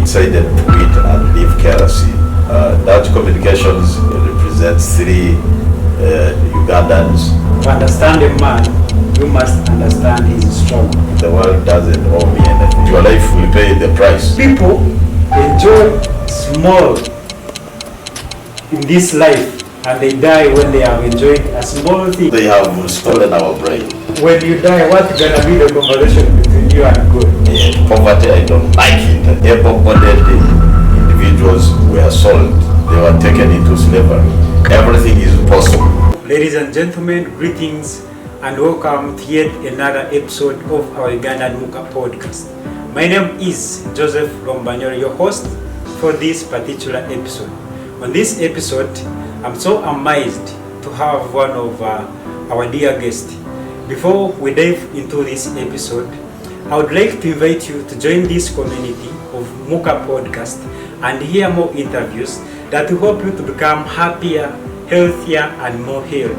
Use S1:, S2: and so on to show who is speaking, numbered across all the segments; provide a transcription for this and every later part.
S1: decided to quit and leave KRC. Dutch Communications represents three Ugandans.
S2: To understand a man, you must understand his struggle.
S1: The world doesn't owe me anything. Your life will pay the price.
S2: People enjoy small in this life and they die when they have enjoyed a small thing.
S1: They have stolen our brain.
S2: When you die, what's gonna be the conversation between you and God?
S1: Poverty, I don't like it. Able-bodied individuals were sold. They were taken into slavery. Everything is possible.
S2: Ladies and gentlemen, greetings and welcome to yet another episode of our Ugandan Muka podcast. My name is Joseph Lombanyori, your host for this particular episode. On this episode, I'm so amazed to have one of our dear guests. Before we dive into this episode, I would like to invite you to join this community of Muka podcast and hear more interviews that will help you to become happier, healthier, and more healed.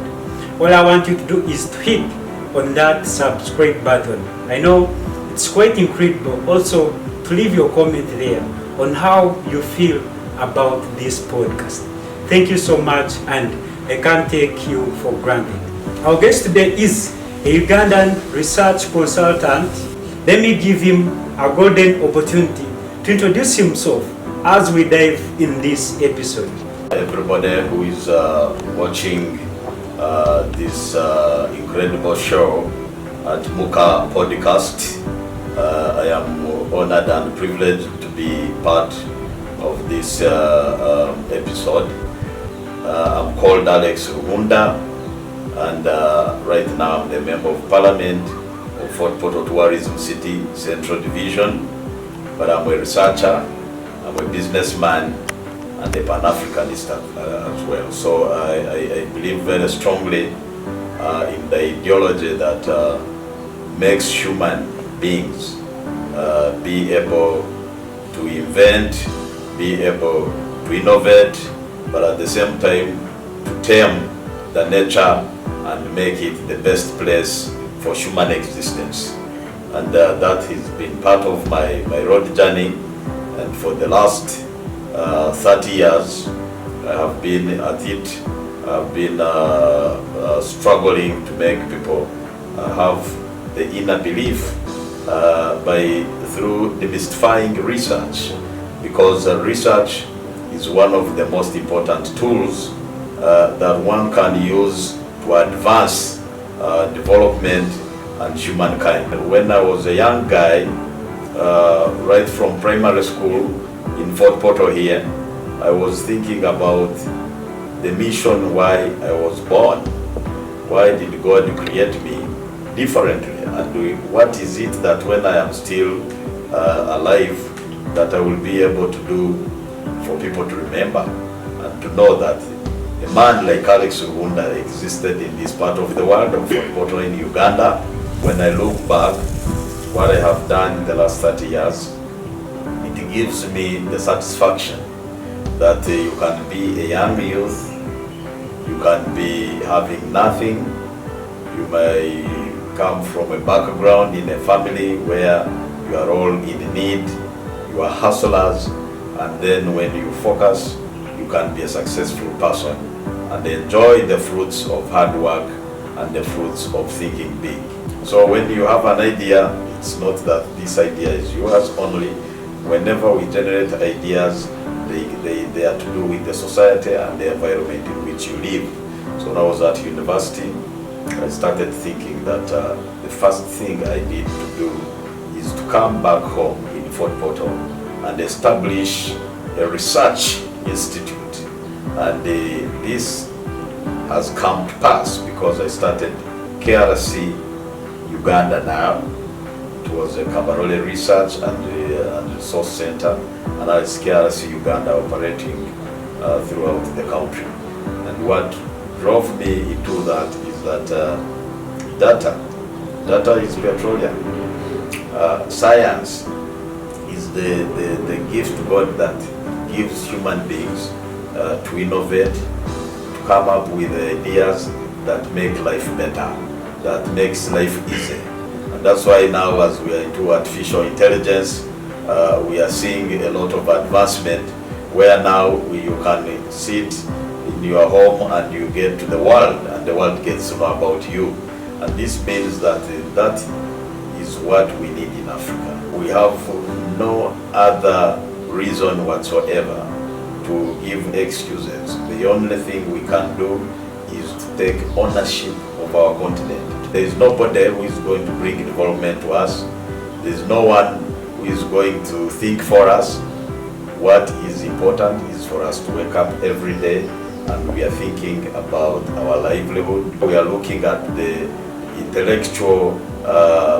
S2: All I want you to do is to hit on that subscribe button. I know it's quite incredible also to leave your comment there on how you feel about this podcast. Thank you so much, and I can't take you for granted. Our guest today is a Ugandan research consultant. Let me give him a golden opportunity to introduce himself as we dive in this episode.
S1: Everybody who is watching this incredible show at Muka podcast, I am honored and privileged to be part of this episode. I'm called Alex Ruhunda, and right now I'm the Member of Parliament of Fort Portal Tourism City Central Division, but I'm a researcher, I'm a businessman, and a Pan-Africanist as well. So I believe very strongly in the ideology that makes human beings be able to invent, be able to innovate, but at the same time to tame the nature and make it the best place for human existence. And that has been part of my road journey, and for the last 30 years I have been at it. I've been struggling to make people have the inner belief through demystifying research, because research is one of the most important tools that one can use to advance development and humankind. When I was a young guy, right from primary school in Fort Portal here, I was thinking about the mission why I was born. Why did God create me differently? And what is it that when I am still alive that I will be able to do for people to remember and to know that a man like Alex Ruhunda existed in this part of the world, of Fort Portal in Uganda. When I look back, what I have done in the last 30 years, it gives me the satisfaction that you can be a young youth, you can be having nothing, you may come from a background in a family where you are all in need, you are hustlers, and then when you focus, you can be a successful person and enjoy the fruits of hard work and the fruits of thinking big. So when you have an idea, it's not that this idea is yours only. Whenever we generate ideas, they are to do with the society and the environment in which you live. So when I was at university, I started thinking that the first thing I need to do is to come back home in Fort Portal and establish a research institute. And this has come to pass because I started KRC Uganda now. It was a Kabarole Research and Resource Center, and now it's KRC Uganda operating throughout the country. And what drove me into that is that data is petroleum. Science is the gift God that gives human beings to innovate, to come up with ideas that make life better, that makes life easy. And that's why now, as we are into artificial intelligence, we are seeing a lot of advancement where now you can sit in your home and you get to the world and the world gets to know about you. And this means that that is what we need in Africa. We have no other reason whatsoever to give excuses. The only thing we can do is to take ownership of our continent. There is nobody who is going to bring development to us. There is no one who is going to think for us. What is important is for us to wake up every day and we are thinking about our livelihood. We are looking at the intellectual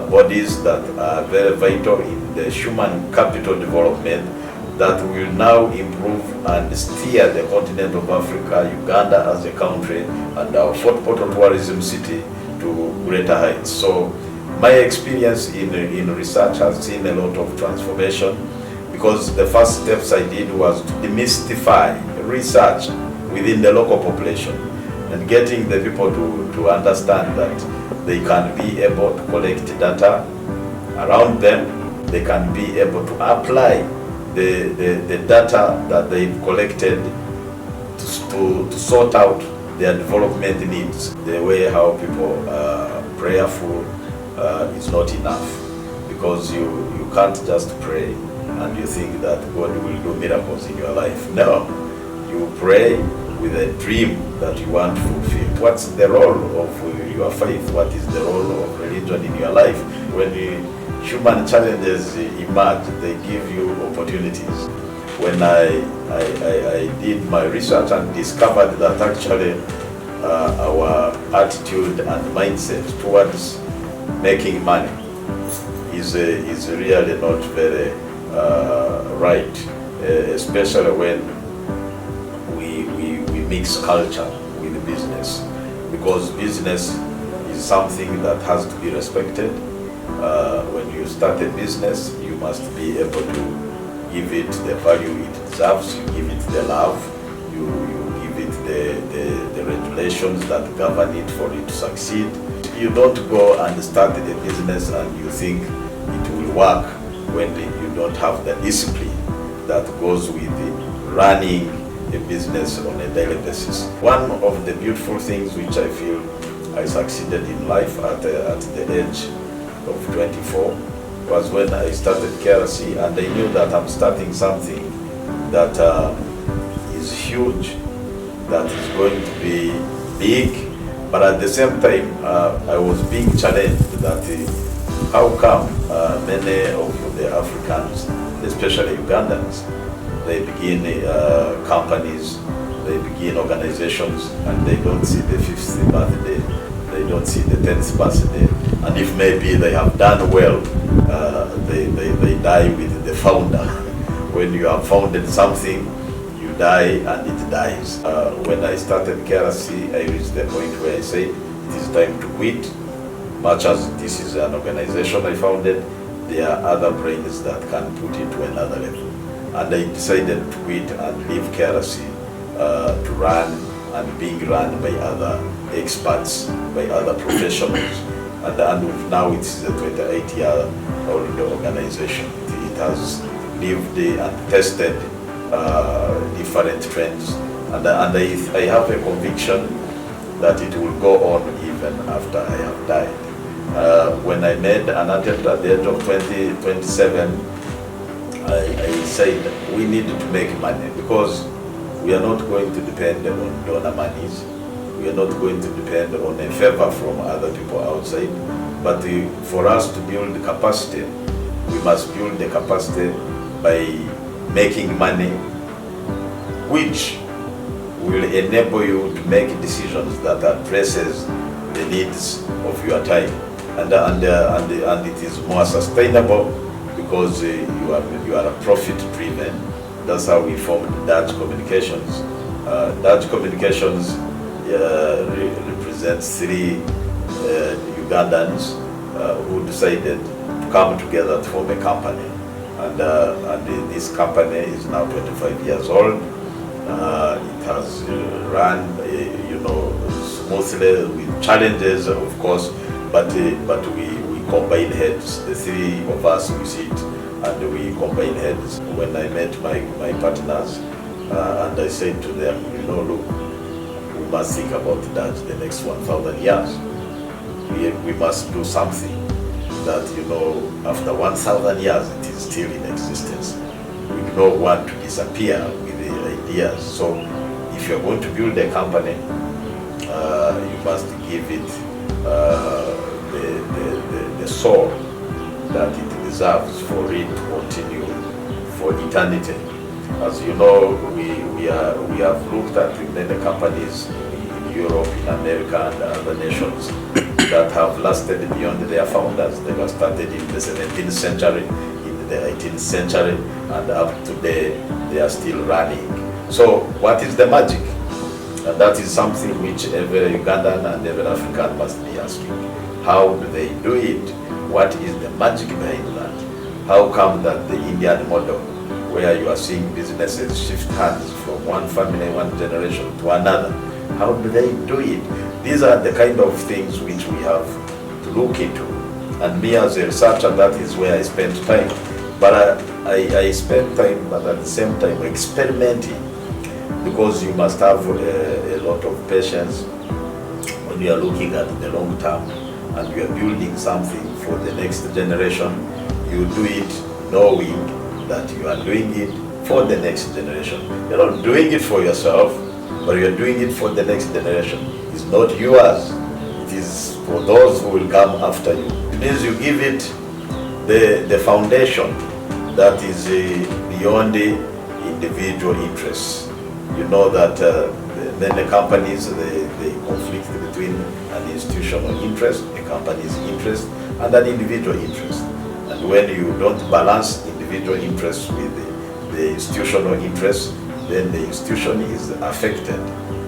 S1: bodies that are very vital in the human capital development that will now improve and steer the continent of Africa, Uganda as a country, and our fourth port of tourism city to greater heights. So my experience in research has seen a lot of transformation, because the first steps I did was to demystify research within the local population and getting the people to understand that they can be able to collect data around them, they can be able to apply the data that they've collected to sort out their development needs. The way how people are prayerful is not enough, because you can't just pray and you think that God will do miracles in your life. No, you pray with a dream that you want to fulfill. What's the role of your faith? What is the role of religion in your life? When human challenges emerge, they give you opportunities. When I did my research and discovered that actually our attitude and mindset towards making money is really not very right, especially when we mix culture with business, because business is something that has to be respected. When you start a business, you must be able to give it the value it deserves, you give it the love, you give it the regulations that govern it for it to succeed. You don't go and start a business and you think it will work when you don't have the discipline that goes with running a business on a daily basis. One of the beautiful things which I feel I succeeded in life at the age of 24 was when I started KRC, and I knew that I'm starting something that is huge, that is going to be big, but at the same time I was being challenged that how come many of the Africans, especially Ugandans, they begin companies, they begin organizations, and they don't see the 50th birthday, they don't see the 10th birthday, and if maybe they have done well, they die with the founder. When you have founded something, you die and it dies. When I started KRC, I reached the point where I said, it is time to quit. Much as this is an organization I founded, there are other brains that can put it to another level. And I decided to quit and leave KRC to run and being run by other experts, by other professionals. And now it's a 28-year-old organization. It has lived and tested different trends. And I have a conviction that it will go on even after I have died. When I made an attempt at the age of 27, I said we need to make money, because we are not going to depend on donor monies. We are not going to depend on a favor from other people outside. But for us to build the capacity, we must build the capacity by making money, which will enable you to make decisions that addresses the needs of your time, and it is more sustainable, because you are profit driven. That's how we formed Dutch Communications. Dutch Communications represents 3 Ugandans who decided to come together to form a company, and this company is now 25 years old. It has run, smoothly, with challenges, of course, but we combine heads. The 3 of us, we sit and we combine heads. When I met my partners, and I said to them, look, we must think about that the next 1,000 years. We must do something that, after 1,000 years, it is still in existence. We do not want to disappear with the ideas. So if you're going to build a company, you must give it the soul that it deserves for it to continue for eternity. As you know, we have looked at many companies in Europe, in America, and other nations that have lasted beyond their founders. They were started in the 17th century, in the 18th century, and up to today they are still running. So what is the magic? And that is something which every Ugandan and every African must be asking. How do they do it? What is the magic behind that? How come that the Indian model, where you are seeing businesses shift hands from one family, one generation to another, how do they do it? These are the kind of things which we have to look into. And me as a researcher, that is where I spend time. But I spend time, but at the same time experimenting, because you must have a lot of patience when you are looking at the long term and you are building something for the next generation. You do it knowing that you are doing it for the next generation. You're not doing it for yourself, but you're doing it for the next generation. It's not yours. It is for those who will come after you. It means you give it the foundation that is beyond the individual interests. You know that many companies, they conflict between an institutional interest, a company's interest, and an individual interest. And when you don't balance individual interests with the institutional interest, then the institution is affected.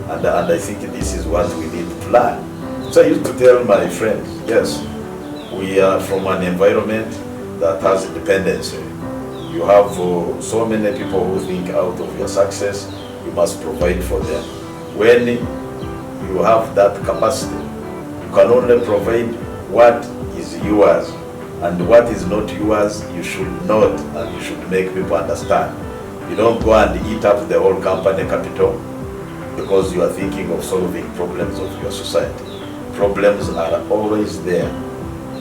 S1: And I think this is what we need to learn. So I used to tell my friends, yes, we are from an environment that has dependency. You have so many people who think out of your success, you must provide for them. When you have that capacity, you can only provide what is yours, and what is not yours, you should not, and you should make people understand. You don't go and eat up the whole company capital because you are thinking of solving problems of your society. Problems are always there.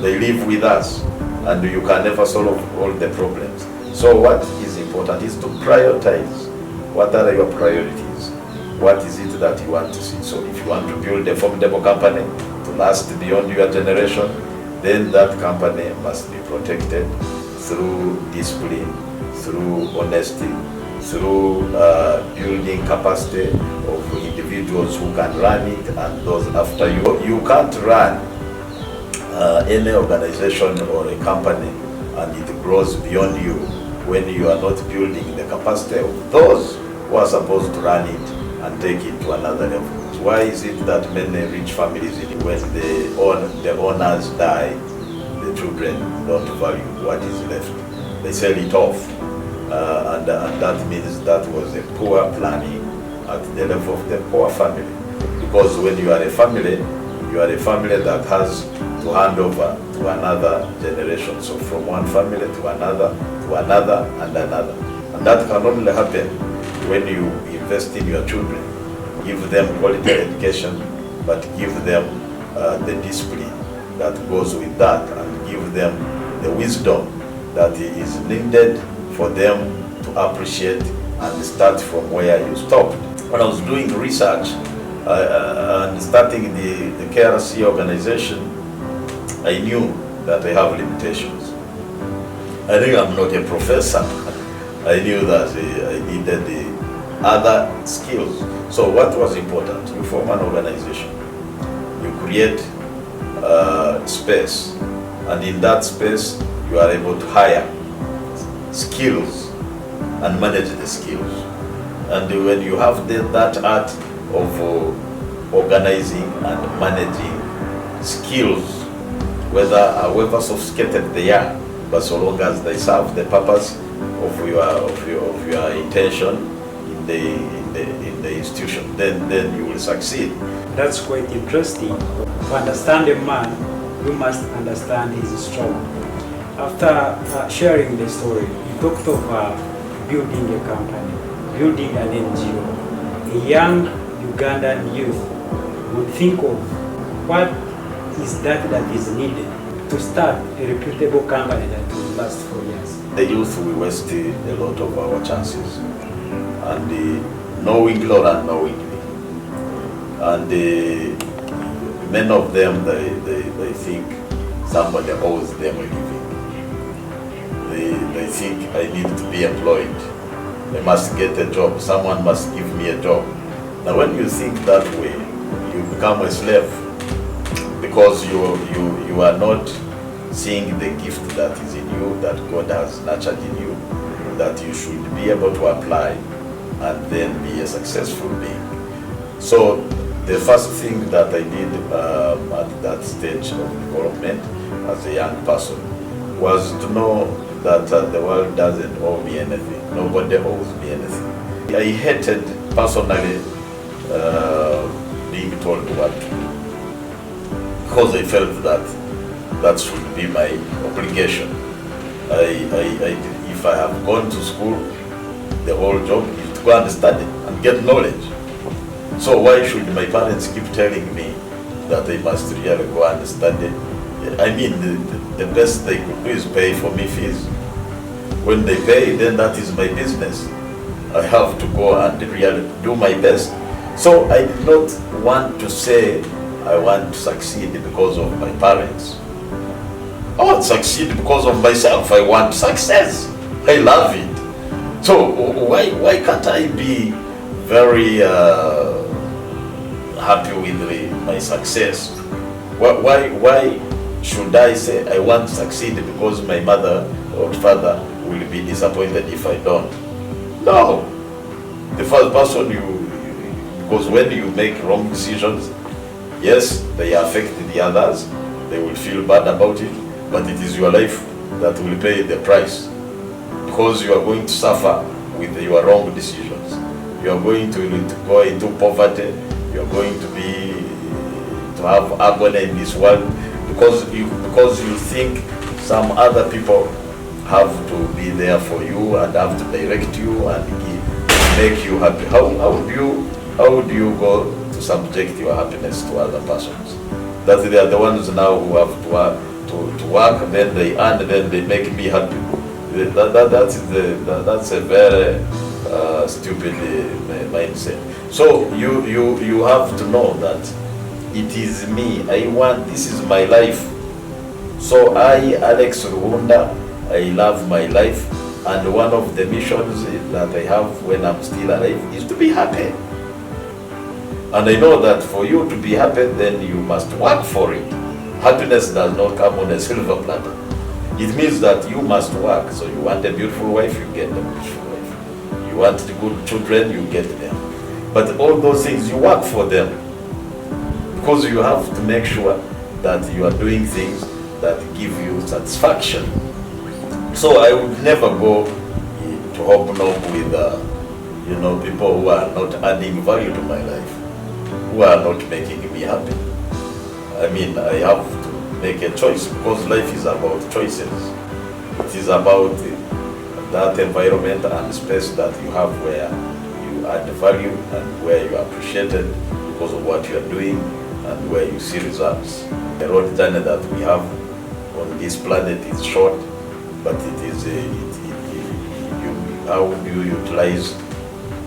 S1: They live with us, and you can never solve all the problems. So what is important is to prioritize. What are your priorities? What is it that you want to see? So if you want to build a formidable company to last beyond your generation, then that company must be protected through discipline, through honesty, through building capacity of individuals who can run it and those after you. You can't run any organization or a company and it grows beyond you when you are not building the capacity of those who are supposed to run it and take it to another level. Why is it that many rich families, when the owners die, the children don't value what is left? They sell it off. And that means that was a poor planning at the level of the poor family. Because when you are a family that has to hand over to another generation. So from one family to another, and another. And that can only happen when you invest in your children. Give them quality education, but give them the discipline that goes with that, and give them the wisdom that is needed for them to appreciate and start from where you stopped. When I was doing research and starting the KRC organization, I knew that I have limitations. I knew I'm not a professor. I knew that I needed the other skills. So what was important? You form an organization. You create space. And in that space, you are able to hire skills and manage the skills. And when you have that art of organizing and managing skills, however sophisticated they are, but so long as they serve the purpose of your intention in the institution, then you will succeed.
S2: That's quite interesting. To understand a man, you must understand his strong. after sharing the story, you talked of building a company, building an NGO. A young Ugandan youth would think of what is that is needed to start a reputable company that will last for years.
S1: The youth, we waste a lot of our chances, and knowingly or unknowingly. And many of them, they think somebody owes them a living. They think I need to be employed. I must get a job. Someone must give me a job. Now, when you think that way, you become a slave, because you are not seeing the gift that is in you, that God has nurtured in you, that you should be able to apply and then be a successful being. So the first thing that I did at that stage of development as a young person was to know that the world doesn't owe me anything. Nobody owes me anything. I hated personally being told what to do, because I felt that should be my obligation. If I have gone to school, the whole job is to go and study and get knowledge. So why should my parents keep telling me that I must really go and study? I mean, the best they could do is pay for me fees. When they pay, then that is my business. I have to go and really do my best. So I did not want to say I want to succeed because of my parents. I want to succeed because of myself. I want success. I love it. So why can't I be very happy with my success? Why should I say I want to succeed because my mother or father will be disappointed if I don't? No. The first person because when you make wrong decisions, yes, they affect the others, they will feel bad about it, but it is your life that will pay the price, because you are going to suffer with your wrong decisions. You are going to go into poverty, you are going to have agony in this world, because you think some other people have to be there for you and have to direct you and make you happy. How do you go to subject your happiness to other persons? That they are the ones now who have to work, then they earn, then they make me happy. That's a very stupid mindset. So you have to know that it is me. This is my life. So I, Alex Ruhunda, I love my life, and one of the missions that I have when I'm still alive is to be happy. And I know that for you to be happy, then you must work for it. Happiness does not come on a silver platter. It means that you must work. So you want a beautiful wife, you get a beautiful wife. You want good children, you get them. But all those things, you work for them, because you have to make sure that you are doing things that give you satisfaction. So I would never go to hobnob with people who are not adding value to my life, who are not making me happy. I mean, I have to make a choice, because life is about choices. It is about that environment and space that you have where you add value and where you are appreciated because of what you are doing and where you see results. The road journey that we have on this planet is short, but it is how do you utilize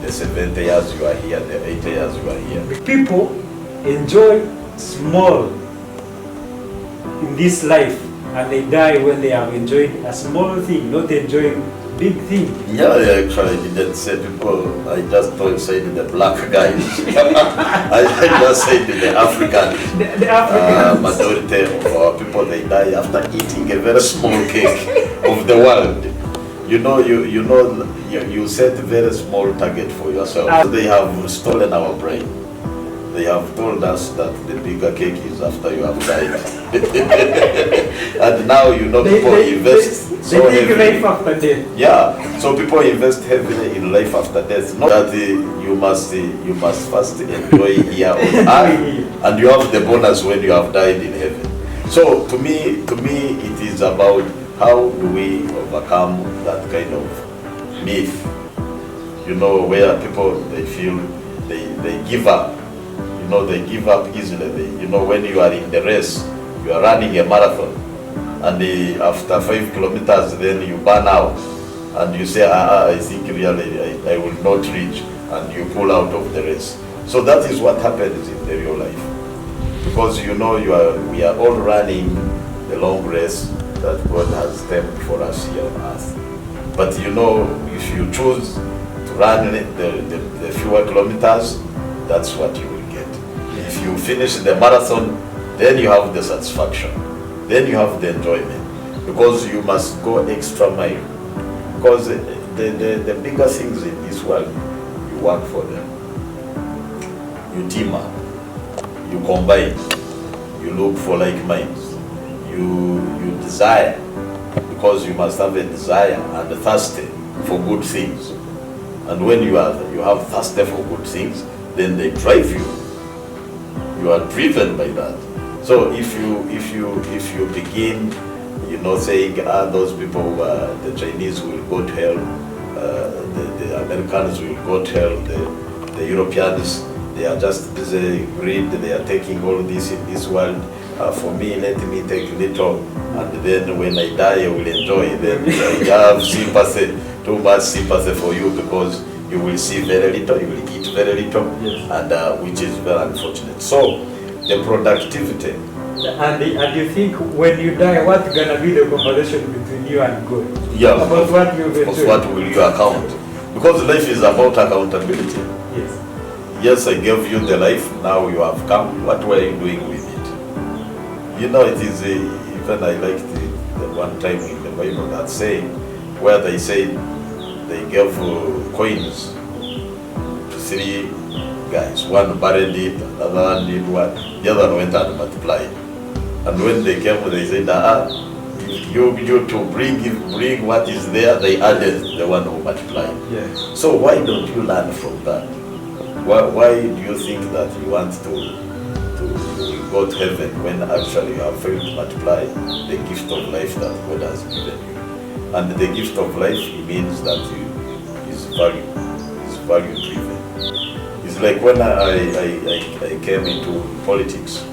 S1: the 70 years you are here, the 80 years you are here?
S2: People enjoy small in this life, and they die when they have enjoyed a small thing, not enjoying big thing.
S1: Yeah, I actually didn't say people. I just said the black guys. I just said the African.
S2: The Africans.
S1: Majority of our people, they die after eating a very small cake of the world. You set a very small target for yourself. They have stolen our brain. They have told us that the bigger cake is after you have died. And now people invest so heavily.
S2: Life after death.
S1: Yeah, so people invest heavily in life after death. Not that you must first enjoy here on earth, and you have the bonus when you have died in heaven. So to me, it is about how do we overcome that kind of myth, where people, they feel they give up, they give up easily. When you are in the race, you are running a marathon, and after 5 kilometers, then you burn out, and you say, I think really I will not reach, and you pull out of the race. So that is what happens in the real life, because we are all running the long race that God has stamped for us here on earth. But if you choose to run the fewer kilometers, that's what you will get. If you finish the marathon, then you have the satisfaction, then you have the enjoyment, because you must go extra mile. Because the bigger things in this world, you work for them. You team up, you combine, you look for like minds, you desire, because you must have a desire and a thirsty for good things. And when you have thirsty for good things, then they drive you. You are driven by that. So if you begin, saying, those people, the Chinese will go to hell, the Americans will go to hell, the Europeans, they are just busy greed, they are taking all this in this world. For me, let me take little, and then when I die, I will enjoy. Then I have sympathy, too much sympathy for you, because you will see very little, you will eat very little, yes. And which is very unfortunate. So the productivity.
S2: And you think when you die, what's gonna be the conversation between you and God?
S1: Yeah.
S2: About what you will do.
S1: What will you account? Because life is about accountability.
S2: Yes.
S1: Yes, I gave you the life. Now you have come. What were you doing with it? It is even I liked the one time in the Bible that saying where they say they gave coins to 3 guys. One buried it, another one did what, the other one went and multiplied. And when they came, they said, you to bring what is there, they added the one who multiplied.
S2: Yes.
S1: So why don't you learn from that? Why do you think that you want to go to heaven when actually you have failed to multiply the gift of life that God has given you? And the gift of life, it means that is value driven. It's like when I came into politics,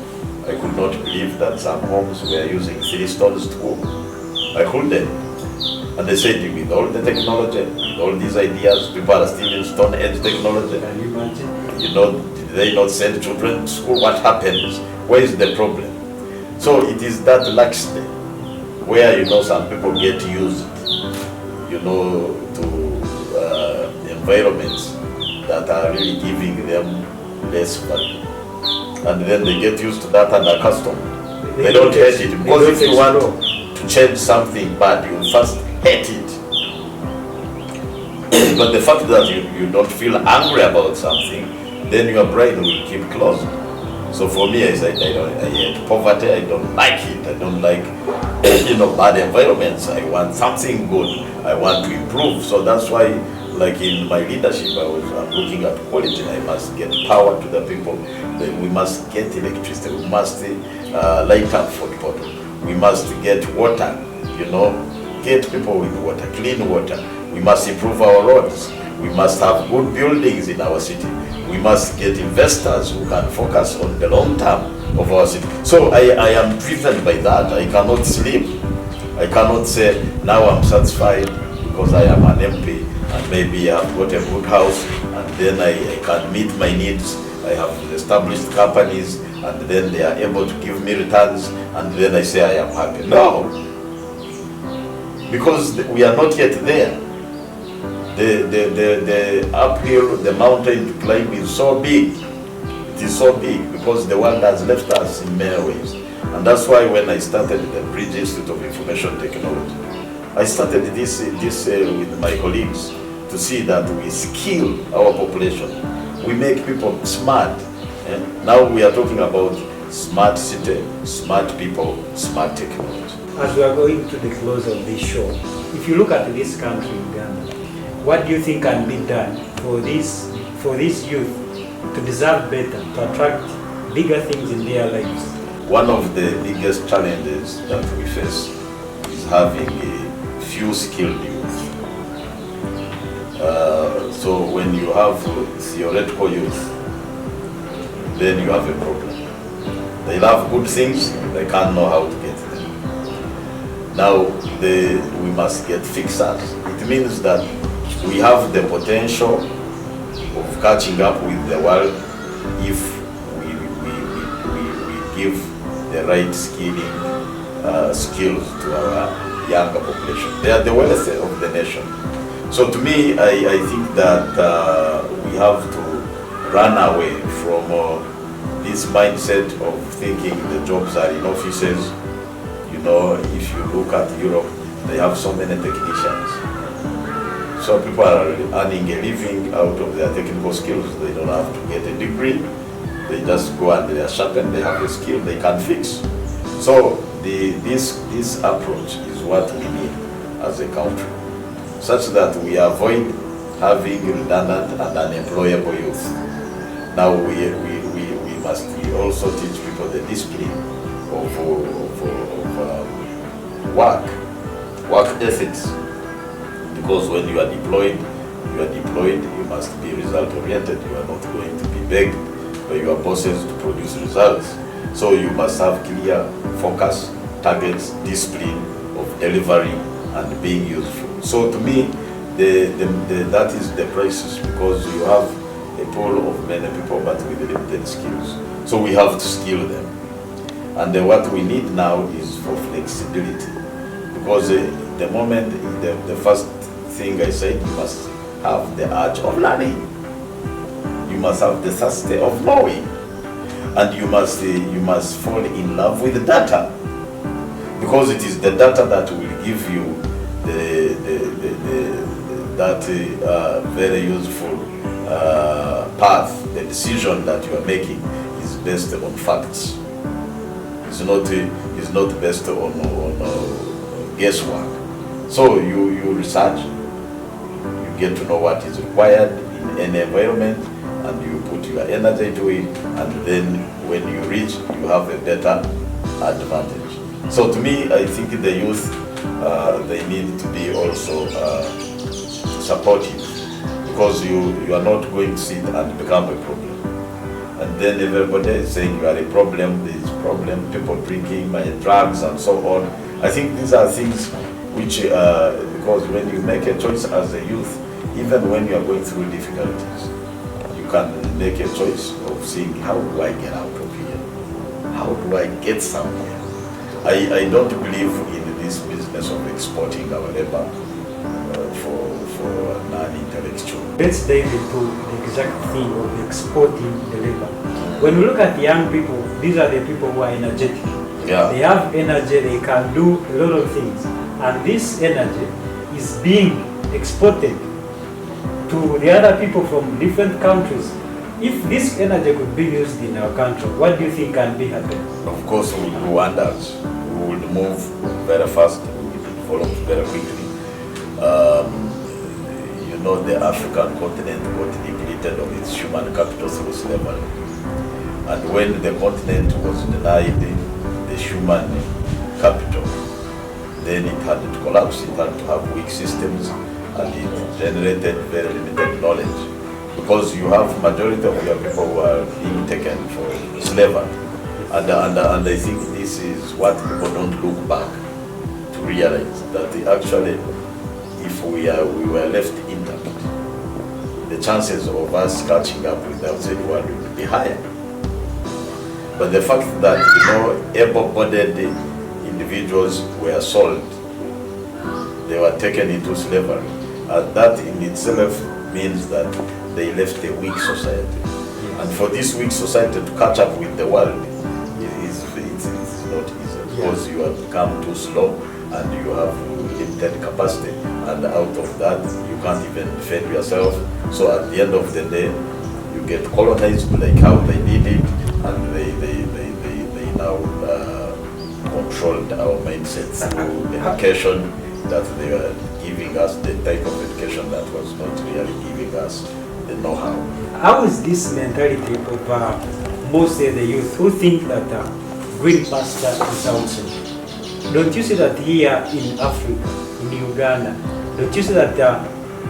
S1: I could not believe that some homes were using 3 stones to cook. I couldn't. And they said, with all the technology, with all these ideas, people are still in Stone Age technology.
S2: Can you imagine?
S1: Did they not send children to school? What happens? Where is the problem? So it is that laxity where, some people get used, to environments that are really giving them less value. And then they get used to that and accustomed. They don't hate it. Because if you want to change something bad, you first hate it. But the fact that you don't feel angry about something, then your brain will keep closed. So for me, I said, I hate poverty, I don't like it, I don't like bad environments. I want something good, I want to improve. So that's why, like in my leadership, I'm looking at quality. I must get power to the people. We must get electricity, we must light up for people. We must get water, get people with water, clean water. We must improve our roads. We must have good buildings in our city. We must get investors who can focus on the long term of our city. So I am driven by that. I cannot sleep. I cannot say, now I'm satisfied because I am an MP and maybe I've got a good house and then I can meet my needs. I have established companies and then they are able to give me returns and then I say I am happy. No, because we are not yet there. The uphill, the mountain to climb is so big. It is so big because the world has left us in many ways. And that's why when I started the Bridge Institute of Information Technology, I started this with my colleagues to see that we skill our population. We make people smart. And now we are talking about smart city, smart people, smart technology.
S2: As we are going to the close of this show, if you look at this country, Uganda, what do you think can be done for this youth to deserve better, to attract bigger things in their lives?
S1: One of the biggest challenges that we face is having a few skilled youth. So when you have theoretical youth, then you have a problem. They love good things, they can't know how to get them. Now we must get fixers. It means that we have the potential of catching up with the world if we give the right skills to our younger population. They are the wealth of the nation. So to me, I think that we have to run away from this mindset of thinking the jobs are in offices. You know, if you look at Europe, they have so many technicians. So people are earning a living out of their technical skills. They don't have to get a degree. They just go and they are sharpened, they have a skill, they can fix. So this approach is what we need as a country, such that we avoid having redundant and unemployable youth. Now we must also teach people the discipline of work ethics. Because when you are deployed, you must be result oriented. You are not going to be begged by your bosses to produce results. So you must have clear focus, targets, discipline of delivery and being useful. So to me, that is the crisis, because you have a pool of many people but with limited skills. So we have to skill them. And what we need now is for flexibility. Because the moment, the first thing I said, you must have the urge of learning. You must have the thirst of knowing. And you must fall in love with the data. Because it is the data that will give you that very useful path. The decision that you are making is based on facts. It's not based on guesswork. So you research, you get to know what is required in any environment, and you put your energy into it, and then when you reach, you have a better advantage. So to me, I think the youth, they need to be also supportive, because you are not going to sit and become a problem. And then everybody is saying you are a problem, there is a problem, people drinking, drugs and so on. I think these are things which, because when you make a choice as a youth, even when you are going through difficulties, you can make a choice of seeing, how do I get out of here? How do I get somewhere? I don't believe in this business of exporting our labor for non-intellectual.
S2: Let's dive into the exact thing of exporting the labor. When we look at the young people, these are the people who are energetic.
S1: Yeah.
S2: They have energy, they can do a lot of things. And this energy is being exported to the other people from different countries. If this energy could be used in our country, what do you think can be happening?
S1: Of course, we will do wonders. We will move very fast, we will develop very quickly. The African continent got depleted of its human capital through slavery. And when the continent was denied the human capital, then it had to collapse, it had to have weak systems, and it generated very limited knowledge. Because you have majority of your people who are being taken for slavery. And I think this is what people don't look back to realize, that actually, if we were left intact, the chances of us catching up with the outside world would be higher. But the fact that able-bodied individuals were sold, they were taken into slavery, that in itself means that they left a weak society. And for this weak society to catch up with the world, it's not easy, because you have become too slow and you have limited capacity, and out of that you can't even defend yourself. So at the end of the day, you get colonized like how they did it, and they now controlled our mindsets through education, that they were giving us the type of education that was not really giving us the know-how.
S2: How is this mentality of most of the youth who think that green pasture is outside? don't you see that here in Africa, in Uganda, don't you see that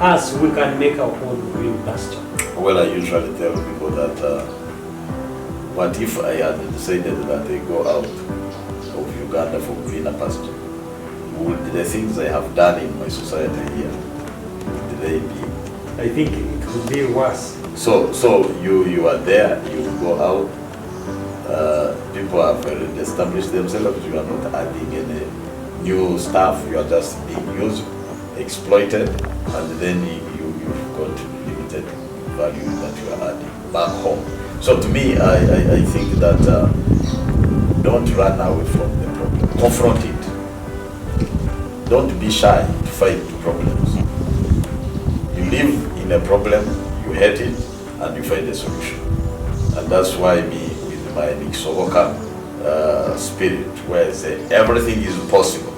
S2: us, we can make our own green pasture?
S1: Well, I usually tell people that what if I had decided that they go out of Uganda for greener pasture? Would the things I have done in my society here, would they be?
S2: I think it would be worse.
S1: So you are there, you go out, people have already established themselves, you are not adding any new stuff, you are just being used, exploited, and then you've got limited value that you are adding back home. So to me, I think that don't run away from the problem, confront it. Don't be shy to fight problems. You live in a problem, you hate it, and you find a solution. And that's why me, with my Nixovoka spirit, where I say everything is possible.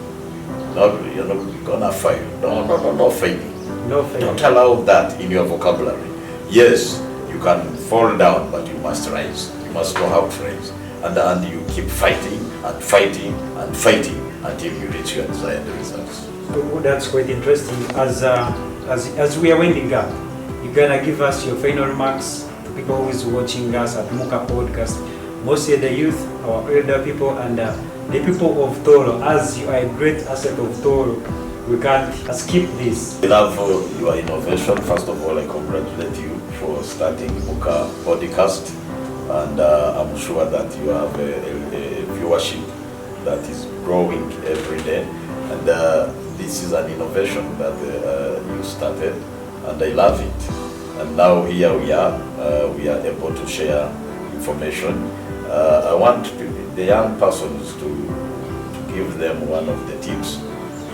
S1: You're not gonna fail. No failing.
S2: No failure.
S1: Don't allow that in your vocabulary. Yes, you can fall down, but you must rise. You must know how to rise. And you keep fighting and fighting and fighting until you reach your desired results.
S2: Oh, that's quite interesting. As we are winding up, you're gonna give us your final remarks to people who is watching us at Muka Podcast, mostly the youth, our elder people, and the people of Toro. As you are a great asset of Toro, we can't skip this.
S1: We love your innovation. First of all, I congratulate you for starting Muka Podcast, and I'm sure that you have a viewership that is growing every day. And this is an innovation that you started, and I love it. And now here we are able to share information. I want the young persons to give them one of the tips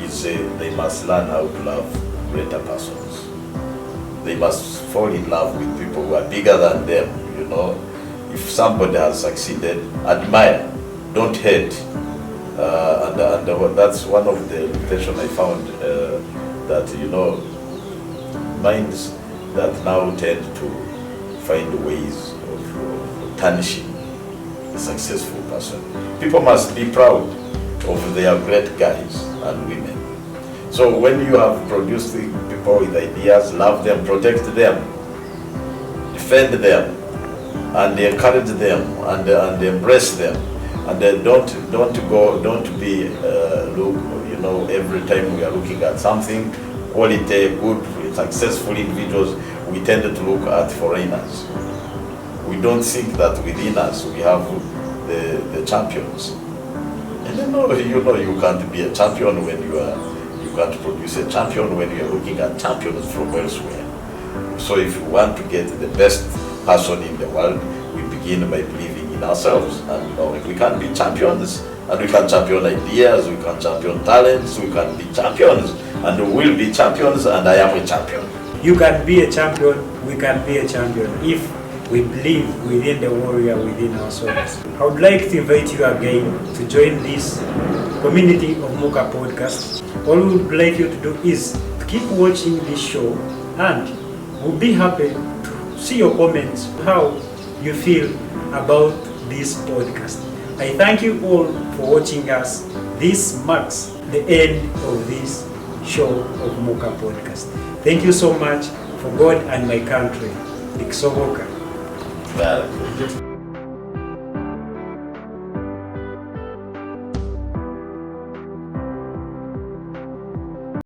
S1: is they must learn how to love greater persons. They must fall in love with people who are bigger than them, you know. If somebody has succeeded, admire, don't hate. And that's one of the limitations I found, that, you know, minds that now tend to find ways of tarnishing a successful person. People must be proud of their great guys and women. So when you have produced people with ideas, love them, protect them, defend them, and encourage them, and embrace them. And don't be look, you know, every time we are looking at something, quality, good, successful individuals, we tend to look at foreigners. We don't think that within us we have the champions. And you can't be a champion when you can't produce a champion when you are looking at champions from elsewhere. So if you want to get the best person in the world, we begin by believing in ourselves. And we can be champions, and we can champion ideas, we can champion talents, we can be champions, and we will be champions, and I am a champion.
S2: You can be a champion, we can be a champion, if we believe within the warrior within ourselves. I would like to invite you again to join this community of Muka Podcast. All we would like you to do is to keep watching this show, and we'll be happy to see your comments, how you feel about this podcast. I thank you all for watching us. This marks the end of this show of Muka Podcast. Thank you so much for God and my country. Diksoboka.
S1: Very good.